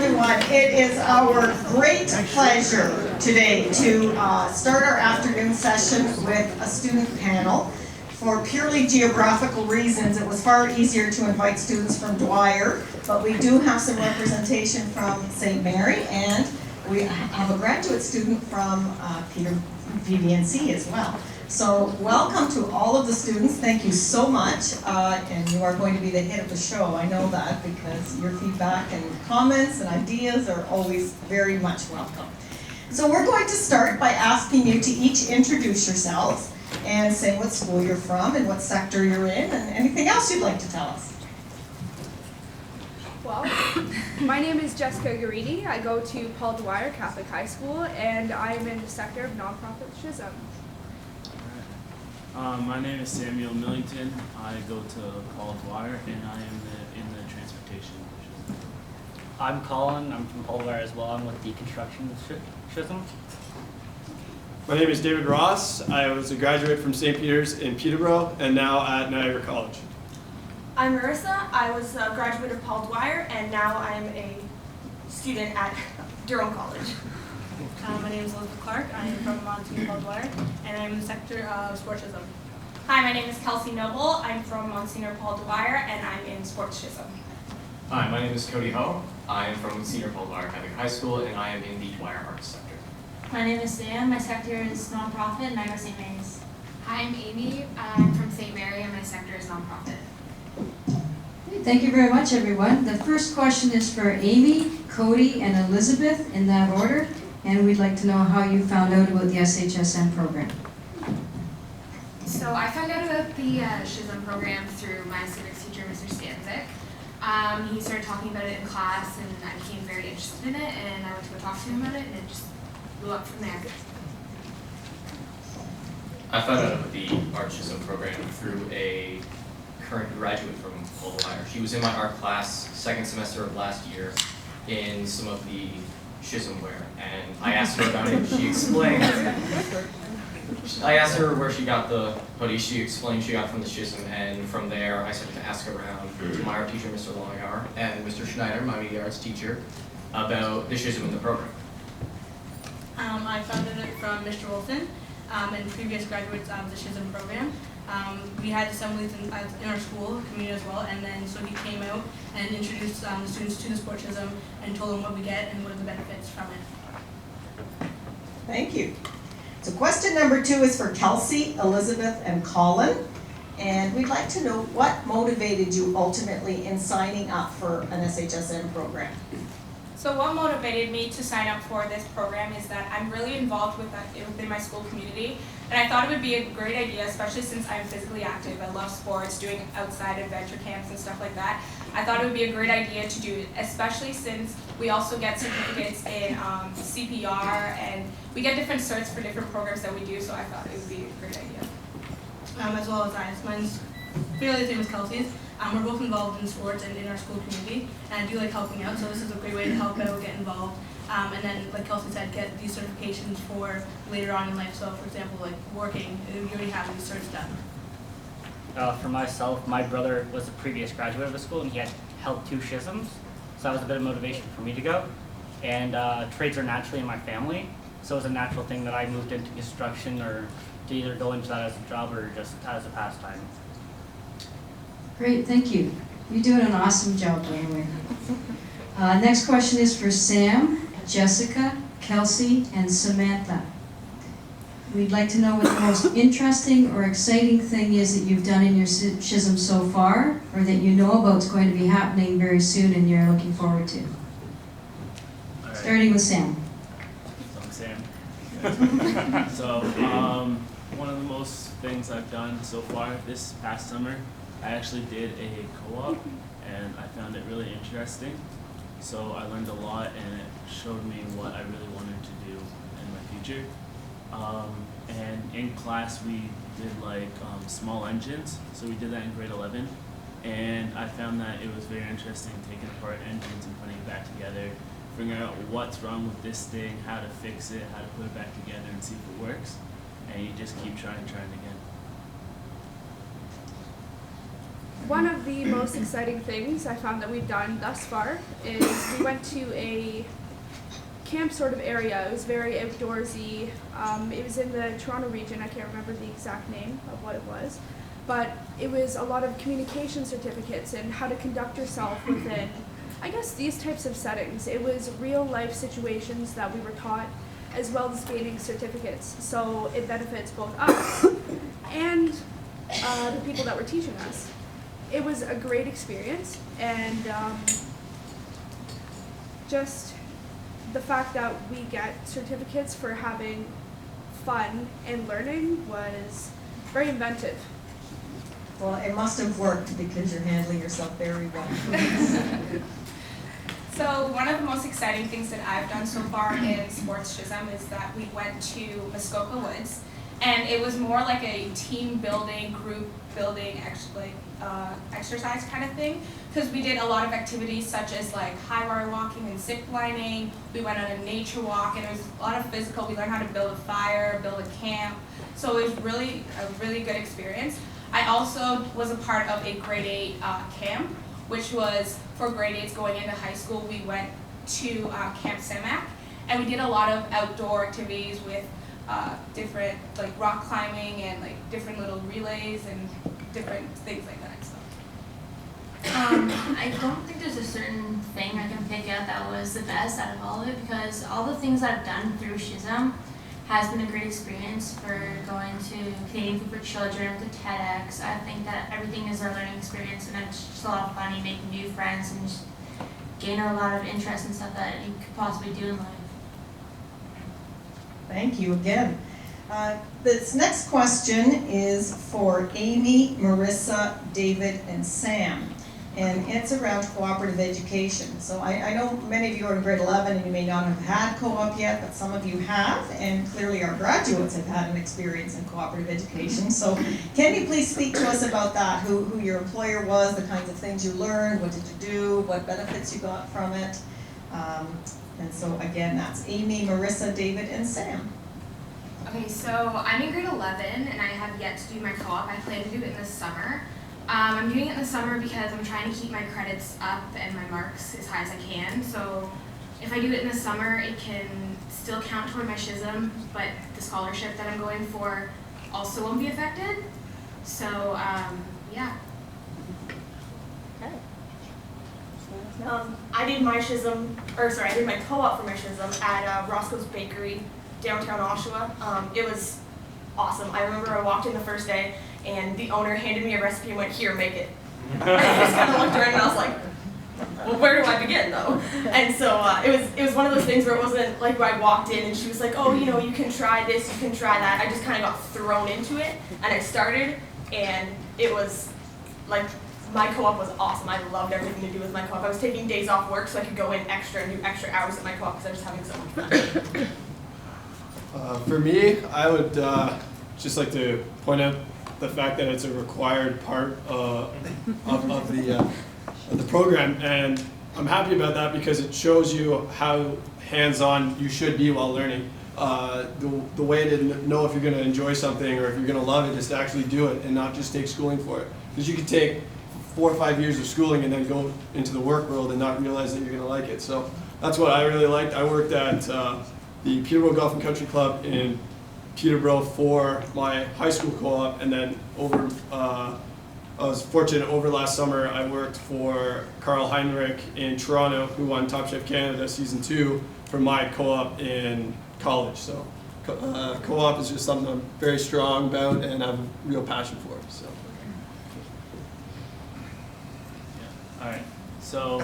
everyone. It is our great pleasure today to start our afternoon session with a student panel. For purely geographical reasons, it was far easier to invite students from Dwyer, but we do have some representation from St. Mary, and we have a graduate student from PVNC as well. So welcome to all of the students. Thank you so much. And you are going to be the hit of the show. I know that because your feedback and comments and ideas are always very much welcome. So we're going to start by asking you to each introduce yourselves and say what school you're from and what sector you're in and anything else you'd like to tell us. Well, my name is Jessica Garidi. I go to Paul Dwyer Catholic High School, and I'm in the sector of nonprofit SHSM. My name is Samuel Millington. I go to Paul Dwyer, and I am in the transportation division. I'm Colin. I'm from Paul Dwyer as well. I'm with the construction SHSM. My name is David Ross. I was a graduate from St. Peter's in Peterborough and now at Niagara College. I'm Marissa. I was a graduate of Paul Dwyer and now I'm a student at Durham College. My name is Elizabeth Clark. I am from Monsignor Paul Dwyer, and I'm in the sector of SHSM. Hi, my name is Kelsey Noble. I'm from Monsignor Paul Dwyer, and I'm in SHSM. Hi, my name is Cody Ho. I am from Senior Paul Dwyer Catholic High School, and I am in the Dwyer Arts sector. My name is Sam. My sector is nonprofit, and I go St. Mary's. Hi, I'm Amy. I'm from St. Mary, and my sector is nonprofit. Thank you very much, everyone. The first question is for Amy, Cody, and Elizabeth in that order. And we'd like to know how you found out about the SHSM program. So I found out about the SHSM program through my civics teacher, Mr. Stanzik. He started talking about it in class, and I became very interested in it, and I went to go talk to him about it, and it just blew up from there. I found out about the art SHSM program through a current graduate from Paul Dwyer. She was in my art class second semester of last year in some of the SHSM wear, and I asked her about it. She explained. I asked her where she got the hoodie. She explained she got it from the SHSM, and from there I started to ask around to my art teacher, Mr. Longhour, and Mr. Schneider, my media arts teacher, about the SHSM in the program. I found it from Mr. Wilson and previous graduates of the SHSM program. We had assemblies in our school community as well, and then so he came out and introduced the students to the SHSM and told them what we get and what are the benefits from it. Thank you. So question number 2 is for Kelsey, Elizabeth, and Colin. And we'd like to know what motivated you ultimately in signing up for an SHSM program. So what motivated me to sign up for this program is that I'm really involved within my school community, and I thought it would be a great idea, especially since I'm physically active. I love sports, doing outside adventure camps and stuff like that. I thought it would be a great idea to do it, especially since we also get certificates in CPR, and we get different certs for different programs that we do, so I thought it would be a great idea. As well as mine's fairly the same as Kelsey's. We're both involved in sports and in our school community, and I do like helping out, so this is a great way to help out, get involved, and then, like Kelsey said, get these certifications for later on in life. So, for example, like working, we already have these certs done. For myself, my brother was a previous graduate of the school, and he had held 2 SHSMs, so that was a bit of motivation for me to go. And trades are naturally in my family, so it was a natural thing that I moved into construction or to either go into that as a job or just as a pastime. Great, thank you. You're doing an awesome job, by the way. Next question is for Sam, Jessica, Kelsey, and Samantha. We'd like to know what the most interesting or exciting thing is that you've done in your SHSM so far, or that you know about is going to be happening very soon and you're looking forward to. Right. Starting with Sam. So I'm Sam. So one of the most things I've done so far this past summer, I actually did a co-op, and I found it really interesting. So I learned a lot, and it showed me what I really wanted to do in my future. And in class we did like small engines, so we did that in grade 11. And I found that it was very interesting taking apart engines and putting it back together, figuring out what's wrong with this thing, how to fix it, how to put it back together and see if it works. And you just keep trying again. One of the most exciting things I found that we've done thus far is we went to a camp sort of area. It was very outdoorsy. It was in the Toronto region. I can't remember the exact name of what it was. But it was a lot of communication certificates and how to conduct yourself within, I guess, these types of settings. It was real life situations that we were taught, as well as gaining certificates. So it benefits both us and the people that were teaching us. It was a great experience, and just the fact that we get certificates for having fun and learning was very inventive. Well, it must have worked because you're handling yourself very well. So one of the most exciting things that I've done so far in Sports SHSM is that we went to Muskoka Woods, and it was more like a team building, group building, exercise kind of thing, because we did a lot of activities such as like high wire walking and zip lining. We went on a nature walk, and it was a lot of physical. We learned how to build a fire, build a camp. So it was really a really good experience. I also was a part of a grade 8 camp, which was for grade 8s going into high school. We went to Camp Samac, and we did a lot of outdoor activities with different like rock climbing and like different little relays and different things like that. So. I don't think there's a certain thing I can pick out that was the best out of all of it, because all the things I've done through SHSM has been a great experience. For going to Canadian Food for Children, to TEDx. I think that everything is a learning experience, and it's just a lot of fun. You make new friends and just gain a lot of interest in stuff that you could possibly do in life. Thank you again. This next question is for Amy, Marissa, David, and Sam. And it's around cooperative education. So I know many of you are in grade 11 and you may not have had co-op yet, but some of you have, and clearly our graduates have had an experience in cooperative education. So can you please speak to us about that, who your employer was, the kinds of things you learned, what did you do, what benefits you got from it? And so again, that's Amy, Marissa, David, and Sam. Okay, so I'm in grade 11 and I have yet to do my co-op. I plan to do it in the summer. I'm doing it in the summer because I'm trying to keep my credits up and my marks as high as I can. So if I do it in the summer, it can still count toward my SHSM, but the scholarship that I'm going for also won't be affected. So yeah. I did my I did my co-op for my SHSM at Roscoe's Bakery, downtown Oshawa. It was awesome. I remember I walked in the first day and the owner handed me a recipe and went, "Here, make it." And I just kind of looked around and I was like, well, where do I begin though? And so it was one of those things where it wasn't like where I walked in and she was like, "Oh, you know, you can try this, you can try that." I just kind of got thrown into it, and I started, and it was like, my co-op was awesome. I loved everything to do with my co-op. I was taking days off work so I could go in extra and do extra hours at my co-op because I was having so much fun. For me, I would just like to point out the fact that it's a required part of the program, and I'm happy about that because it shows you how hands-on you should be while learning. The way to know if you're going to enjoy something or if you're going to love it is to actually do it and not just take schooling for it. Because you could take 4 or 5 years of schooling and then go into the work world and not realize that you're going to like it. So that's what I really liked. I worked at the Peterborough Golf and Country Club in Peterborough for my high school co-op, and then I was fortunate over last summer I worked for Carl Heinrich in Toronto, who won Top Chef Canada Season 2 for my co-op in college. So co-op is just something I'm very strong about and have a real passion for. So. All right. So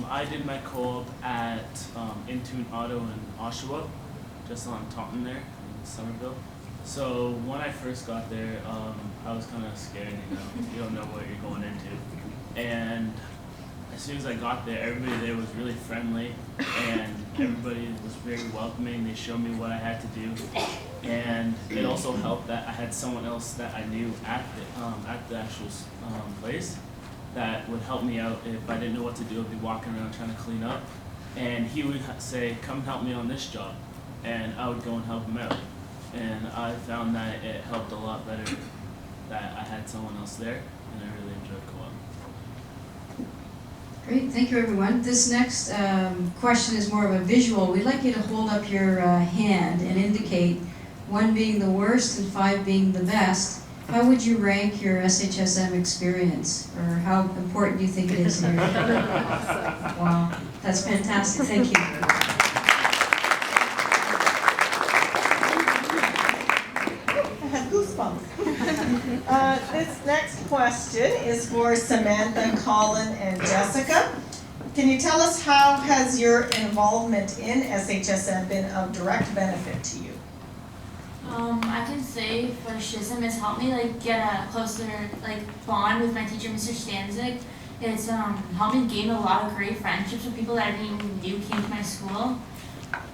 I did my co-op at Intune Auto in Oshawa, just on Taunton there in Somerville. So when I first got there, I was kind of scared. You don't know what you're going into. And as soon as I got there, everybody there was really friendly, and everybody was very welcoming. They showed me what I had to do, and it also helped that I had someone else that I knew at the actual place that would help me out. If I didn't know what to do, I'd be walking around trying to clean up, and he would say, "Come help me on this job," and I would go and help him out. And I found that it helped a lot better that I had someone else there, and I really enjoyed co-op. Great, thank you everyone. This next question is more of a visual. We'd like you to hold up your hand and indicate 1 being the worst and 5 being the best. How would you rank your SHSM experience, or how important do you think it is in your life? Wow, that's fantastic, thank you. I had goosebumps. This next question is for Samantha, Colin, and Jessica. Can you tell us how has your involvement in SHSM been of direct benefit to you? I can say for SHSM, it's helped me get a closer bond with my teacher, Mr. Stanzik. It's helped me gain a lot of great friendships with people that I didn't even knew came to my school.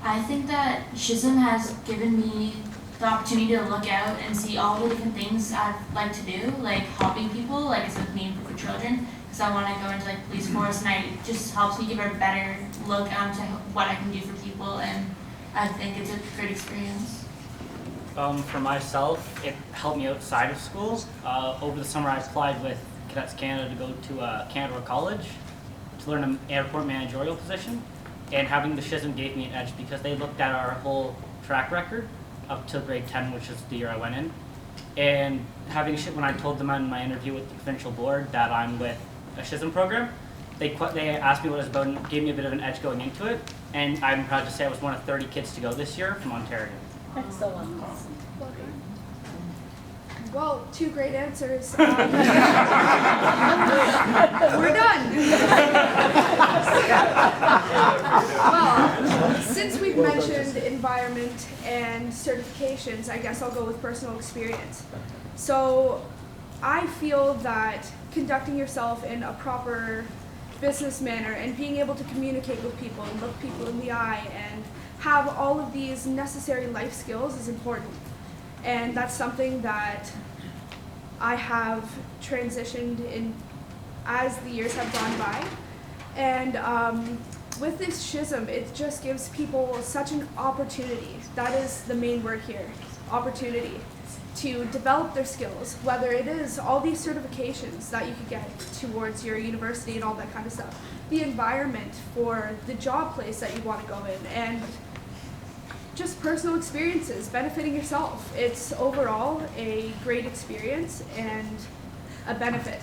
I think that SHSM has given me the opportunity to look out and see all the different things I'd like to do, like helping people, like I said, with me for children, because I want to go into police force, and it just helps me give a better look onto what I can do for people, and I think it's a great experience. For myself, it helped me outside of school. Over the summer, I applied with Cadets Canada to go to Canada College to learn an airport managerial position, and having the SHSM gave me an edge because they looked at our whole track record up till grade 10, which is the year I went in. And when I told them in my interview with the provincial board that I'm with a SHSM program, they asked me what it was about and gave me a bit of an edge going into it. And I'm proud to say I was one of 30 kids to go this year from Ontario. Excellent. Well, 2 great answers. We're done. Well, since we've mentioned environment and certifications, I guess I'll go with personal experience. So I feel that conducting yourself in a proper business manner and being able to communicate with people and look people in the eye and have all of these necessary life skills is important. And that's something that I have transitioned in as the years have gone by. And with this SHSM, it just gives people such an opportunity. That is the main word here, opportunity, to develop their skills, whether it is all these certifications that you could get towards your university and all that kind of stuff, the environment for the job place that you want to go in, and just personal experiences, benefiting yourself. It's overall a great experience and a benefit.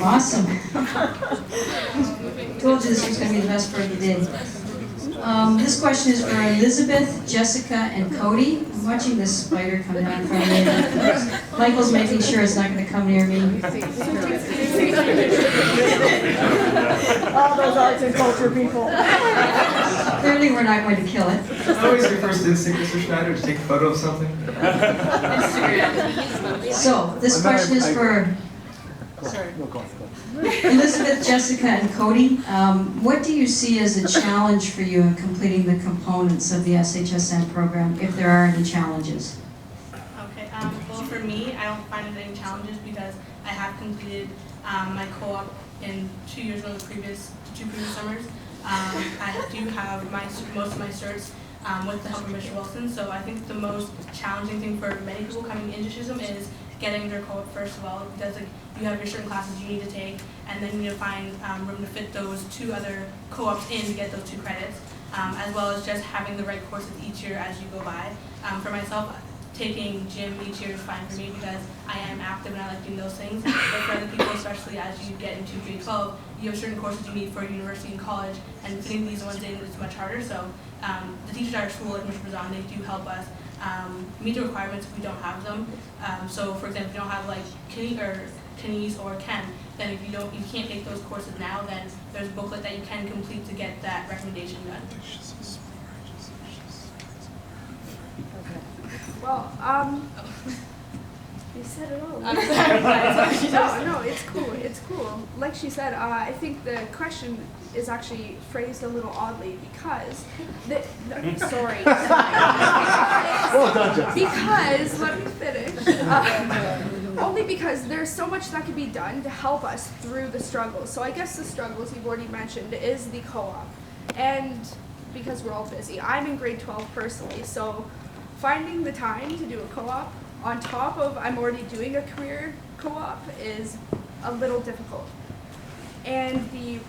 Awesome. Told you this was going to be the best part you did. This question is for Elizabeth, Jessica, and Cody. I'm watching this spider come down from me. Michael's making sure it's not going to come near me. All those arts and culture people. Clearly we're not going to kill it. It's always your first instinct, Mr. Schneider, to take a photo of something. So, this question is for Elizabeth, Jessica, and Cody. What do you see as a challenge for you in completing the components of the SHSM program, if there are any challenges? Okay, well for me, I don't find it any challenges because I have completed my co-op in 2 years ago, the two previous summers. I do have most of my certs with the help of Mr. Wilson, so I think the most challenging thing for many people coming into SHSM is getting their co-op first of all, because you have your certain classes you need to take, and then you need to find room to fit those 2 other co-ops in to get those 2 credits, as well as just having the right courses each year as you go by. For myself, taking gym each year is fine for me because I am active and I like doing those things. But for other people, especially as you get into grade 12, you have certain courses you need for university and college, and fitting these ones in is much harder. So the teachers at our school, like Mr. Bazan, they do help us meet the requirements if we don't have them. So for example, if you don't have Kenny's or Chem, then if you can't take those courses now, then there's a booklet that you can complete to get that recommendation done. Well, you said it all. I'm sorry. No, it's cool. It's cool. Like she said, I think the question is actually phrased a little oddly because sorry. Well done, Jessica. Because let me finish. Only because there's so much that can be done to help us through the struggles. So I guess the struggles you've already mentioned is the co-op, and because we're all busy. I'm in grade 12 personally, so finding the time to do a co-op on top of I'm already doing a career co-op is a little difficult. and the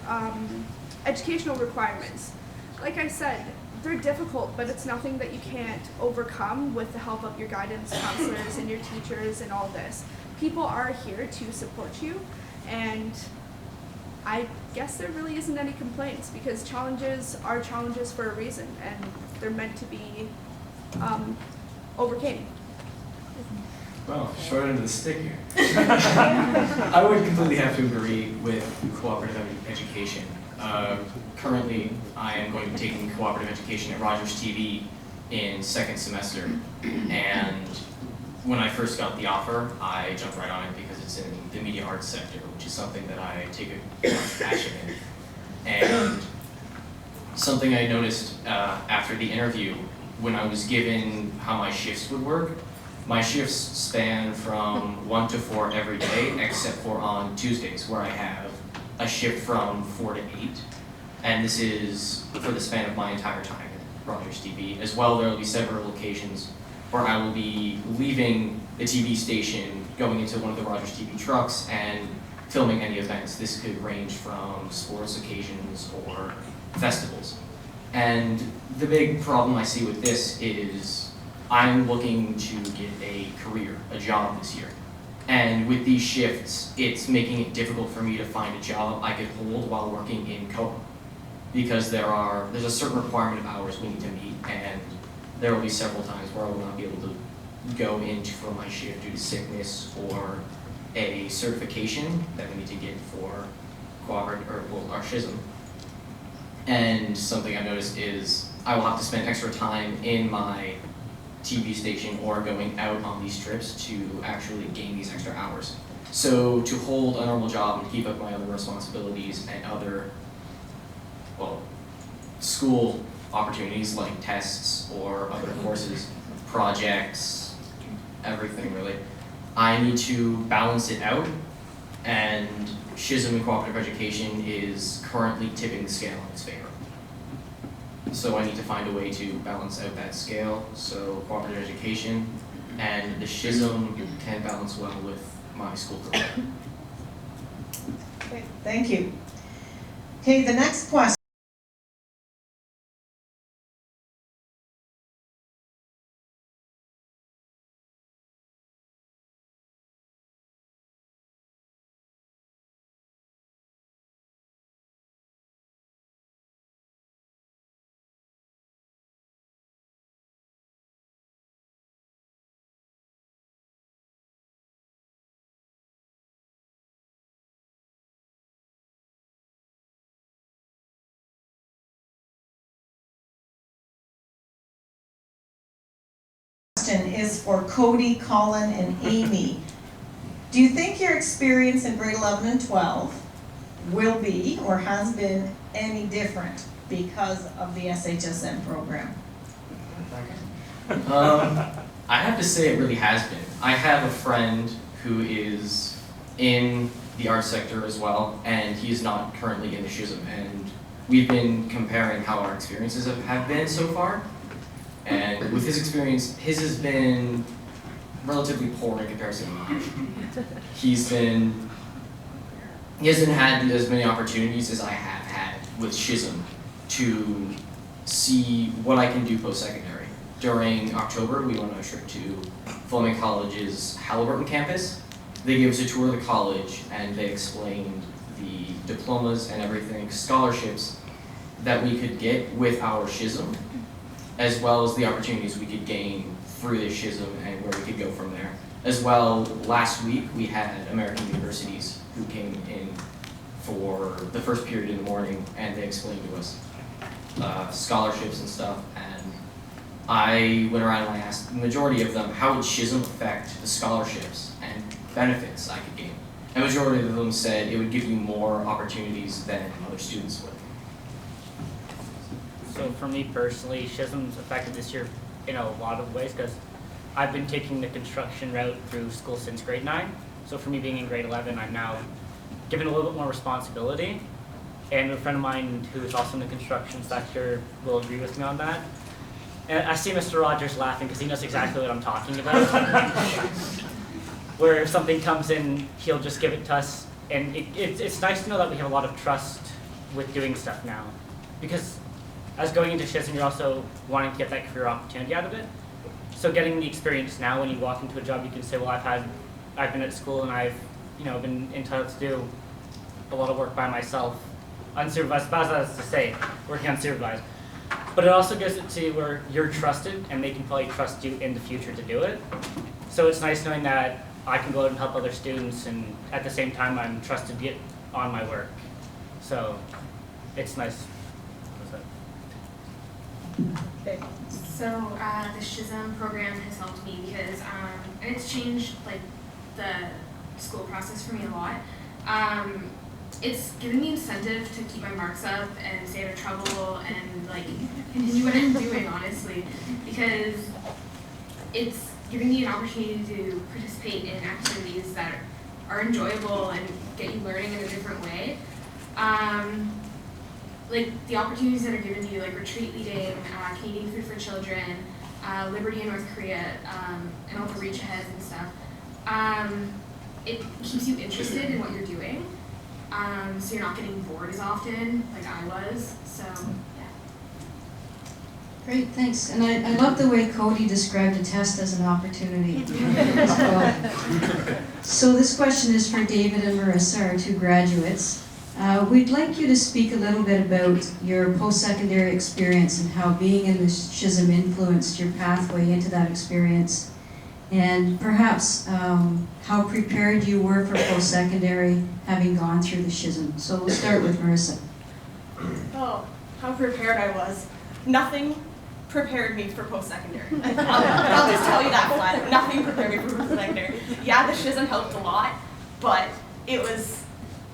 educational requirements. Like I said, they're difficult, but it's nothing that you can't overcome with the help of your guidance counselors and your teachers and all this. People are here to support you, and I guess there really isn't any complaints because challenges are challenges for a reason, and they're meant to be overcame. Well, short end of the stick here. I would completely have to agree with cooperative education. Currently, I am going to be taking cooperative education at Rogers TV in second semester, and when I first got the offer, I jumped right on it because it's in the media arts sector, which is something that I take a lot of passion in. And something I noticed after the interview, when I was given how my shifts would work, my shifts span from 1 to 4 every day, except for on Tuesdays, where I have a shift from 4 to 8. And this is for the span of my entire time at Rogers TV. As well, there will be several occasions where I will be leaving the TV station, going into one of the Rogers TV trucks, and filming any events. This could range from sports occasions or festivals. And the big problem I see with this is I'm looking to get a career, a job this year. And with these shifts, it's making it difficult for me to find a job I could hold while working in co-op. Because there's a certain requirement of hours we need to meet, and there will be several times where I will not be able to go in for my shift due to sickness or a certification that we need to get for cooperative, or well, our SHSM. And something I've noticed is I will have to spend extra time in my TV station or going out on these trips to actually gain these extra hours. So to hold a normal job and keep up my other responsibilities and other, well, school opportunities like tests or other courses, projects, everything really, I need to balance it out, and SHSM and cooperative education is currently tipping the scale in its favor. So I need to find a way to balance out that scale, so cooperative education and the SHSM can balance well with my school career. Okay, thank you. Okay, the next question. Is for Cody, Colin, and Amy. Do you think your experience in grade 11 and 12 will be or has been any different because of the SHSM program? I have to say it really has been. I have a friend who is in the arts sector as well, and he's not currently in the SHSM, and we've been comparing how our experiences have been so far. And with his experience, his has been relatively poor in comparison to mine. He hasn't had as many opportunities as I have had with SHSM to see what I can do post-secondary. During October, we went on a trip to Fleming College's Halliburton campus. They gave us a tour of the college, and they explained the diplomas and everything, scholarships that we could get with our SHSM, as well as the opportunities we could gain through the SHSM and where we could go from there. As well, last week we had American universities who came in for the first period in the morning, and they explained to us scholarships and stuff. And I went around and I asked the majority of them, how would SHSM affect the scholarships and benefits I could gain? And the majority of them said it would give you more opportunities than other students would. So for me personally, SHSM's affected this year in a lot of ways because I've been taking the construction route through school since grade 9. So for me being in grade 11, I'm now given a little bit more responsibility. And a friend of mine who is also in the construction sector will agree with me on that. And I see Mr. Rogers laughing because he knows exactly what I'm talking about. Where if something comes in, he'll just give it to us And it's nice to know that we have a lot of trust with doing stuff now. Because as going into SHSM, you're also wanting to get that career opportunity out of it. So getting the experience now when you walk into a job, you can say, well, I've been at school and I've been entitled to do a lot of work by myself, unsupervised, but as to say, working unsupervised. But it also gives it to where you're trusted and they can probably trust you in the future to do it. So it's nice knowing that I can go out and help other students, and at the same time I'm trusted to get on my work. So it's nice. Okay. So the SHSM program has helped me because and it's changed like the school process for me a lot. It's given me incentive to keep my marks up and stay out of trouble and like continue what I'm doing, honestly, because it's giving me an opportunity to participate in activities that are enjoyable and get you learning in a different way. Like the opportunities that are given to you, like retreat leading, Canadian Food for Children, Liberty in North Korea, and all the reach aheads and stuff. It keeps you interested in what you're doing, so you're not getting bored as often like I was. So yeah. Great, thanks. And I love the way Cody described a test as an opportunity as well. So this question is for David and Marissa, our two graduates. We'd like you to speak a little bit about your post-secondary experience and how being in the SHSM influenced your pathway into that experience, and perhaps how prepared you were for post-secondary having gone through the SHSM. So we'll start with Marissa. Oh, how prepared I was. Nothing prepared me for post-secondary. I'll just tell you that flat. Nothing prepared me for post-secondary. Yeah, the SHSM helped a lot, but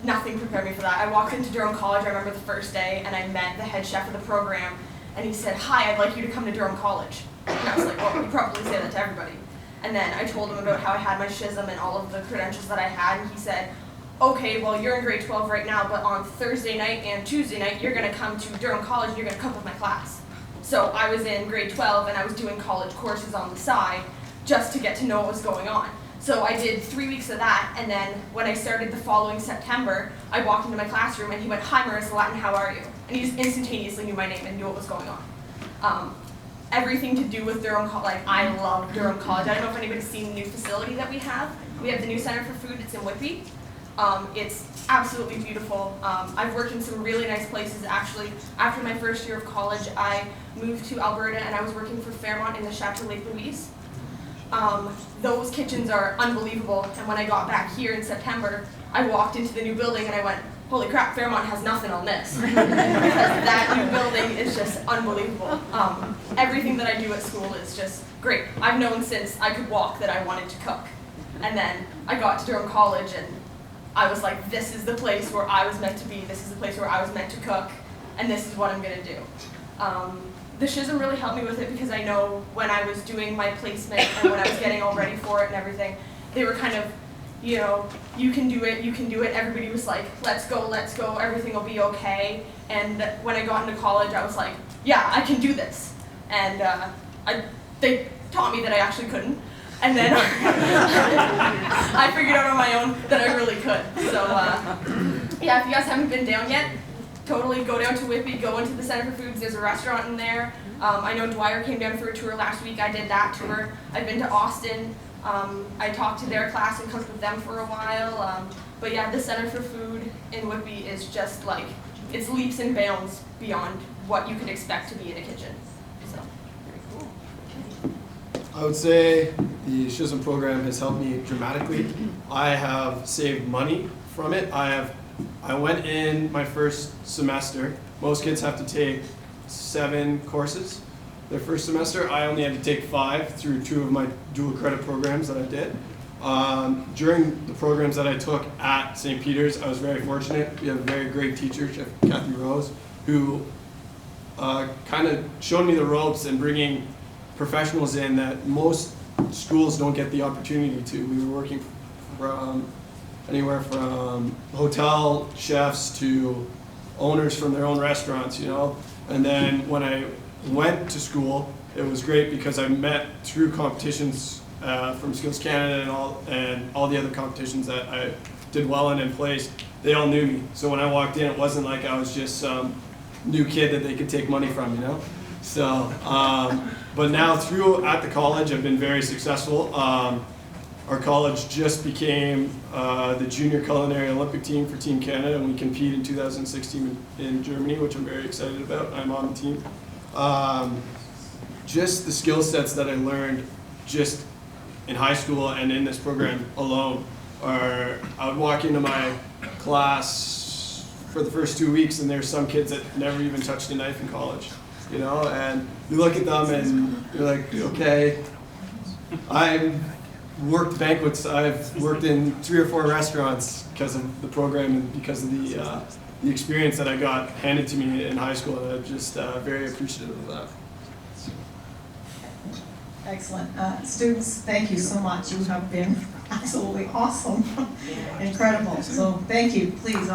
nothing prepared me for that. I walked into Durham College, I remember the first day, and I met the head chef of the program, and he said, "Hi, I'd like you to come to Durham College." And I was like, well, you probably say that to everybody. And then I told him about how I had my SHSM and all of the credentials that I had, and he said, "Okay, well, you're in grade 12 right now, but on Thursday night and Tuesday night, you're going to come to Durham College and you're going to cook with my class." So I was in grade 12 and I was doing college courses on the side just to get to know what was going on. So I did 3 weeks of that, and then when I started the following September, I walked into my classroom and he went, "Hi Marissa Latin, how are you?" And he just instantaneously knew my name and knew what was going on. Everything to do with Durham College, like I love Durham College. I don't know if anybody's seen the new facility that we have. We have the new Center for Food, it's in Whitby. It's absolutely beautiful. I've worked in some really nice places. Actually, after my first year of college, I moved to Alberta and I was working for Fairmont in the Chateau Lake Louise. Those kitchens are unbelievable, and when I got back here in September, I walked into the new building and I went, "Holy crap, Fairmont has nothing on this." Because that new building is just unbelievable. Everything that I do at school is just great. I've known since I could walk that I wanted to cook. And then I got to Durham College and I was like, this is the place where I was meant to be, this is the place where I was meant to cook, and this is what I'm gonna do. The SHSM really helped me with it because I know when I was doing my placement and when I was getting all ready for it and everything, they were kind of, you know, you can do it, you can do it. Everybody was like, let's go, everything will be okay. And when I got into college, I was like, yeah, I can do this. And they taught me that I actually couldn't. And then I figured out on my own that I really could. So yeah, if you guys haven't been down yet, totally go down to Whitby, go into the Center for Foods. There's a restaurant in there. I know Dwyer came down for a tour last week. I did that tour. I've been to Austin. I talked to their class and cooked with them for a while. But yeah, the Center for Food in Whitby is just like, it's leaps and bounds beyond what you could expect to be in a kitchen. So, very cool. I would say the SHSM program has helped me dramatically. I have saved money from it. I went in my first semester. Most kids have to take 7 courses their first semester. I only had to take 5 through 2 of my dual credit programs that I did. During the programs that I took at St. Peter's, I was very fortunate. We have a very great teacher, Chef Kathy Rose, who kind of showed me the ropes and bringing professionals in that most schools don't get the opportunity to. We were working from anywhere from hotel chefs to owners from their own restaurants, you know. And then when I went to school, it was great because I met through competitions from Skills Canada and all the other competitions that I did well in place, they all knew me. So when I walked in, it wasn't like I was just some new kid that they could take money from, you know? So, but now at the college, I've been very successful. Our college just became the junior culinary Olympic team for Team Canada, and we compete in 2016 in Germany, which I'm very excited about. I'm on the team. Just the skill sets that I learned just in high school and in this program alone are, I would walk into my class for the first 2 weeks and there's some kids that never even touched a knife in college, you know, and you look at them and you're like, okay, I've worked banquets, I've worked in 3 or 4 restaurants because of the program and because of the experience that I got handed to me in high school, and I'm just very appreciative of that. Excellent. Students, thank you so much. You have been absolutely awesome, incredible. So thank you. Please.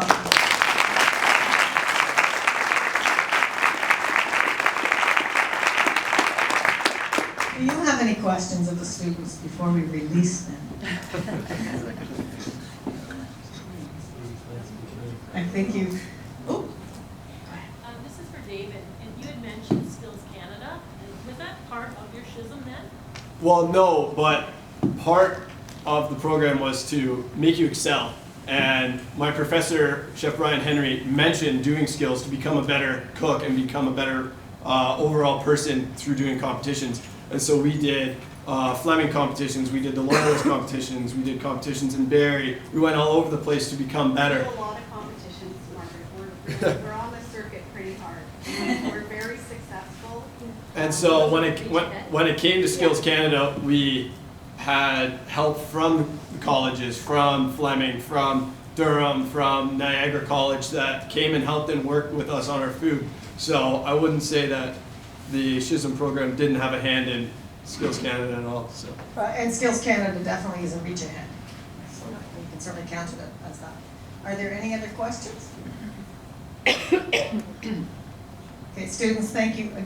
Do you have any questions of the students before we release them? I think you. Oh. This is for David, and you had mentioned Skills Canada. Was that part of your SHSM then? Well, no, but part of the program was to make you excel. And my professor, Chef Brian Henry, mentioned doing skills to become a better cook and become a better overall person through doing competitions. And so we did Fleming competitions, we did the Loyalist competitions, we did competitions in Barrie. We went all over the place to become better. We do a lot of competitions, Margaret. We're on the circuit pretty hard. We're very successful. And so when it came to Skills Canada, we had help from the colleges, from Fleming, from Durham, from Niagara College that came and helped and worked with us on our food. So I wouldn't say that the SHSM program didn't have a hand in Skills Canada at all. So. And Skills Canada definitely is a reach ahead. So we can certainly count it as that. Are there any other questions? Okay, students, thank you again.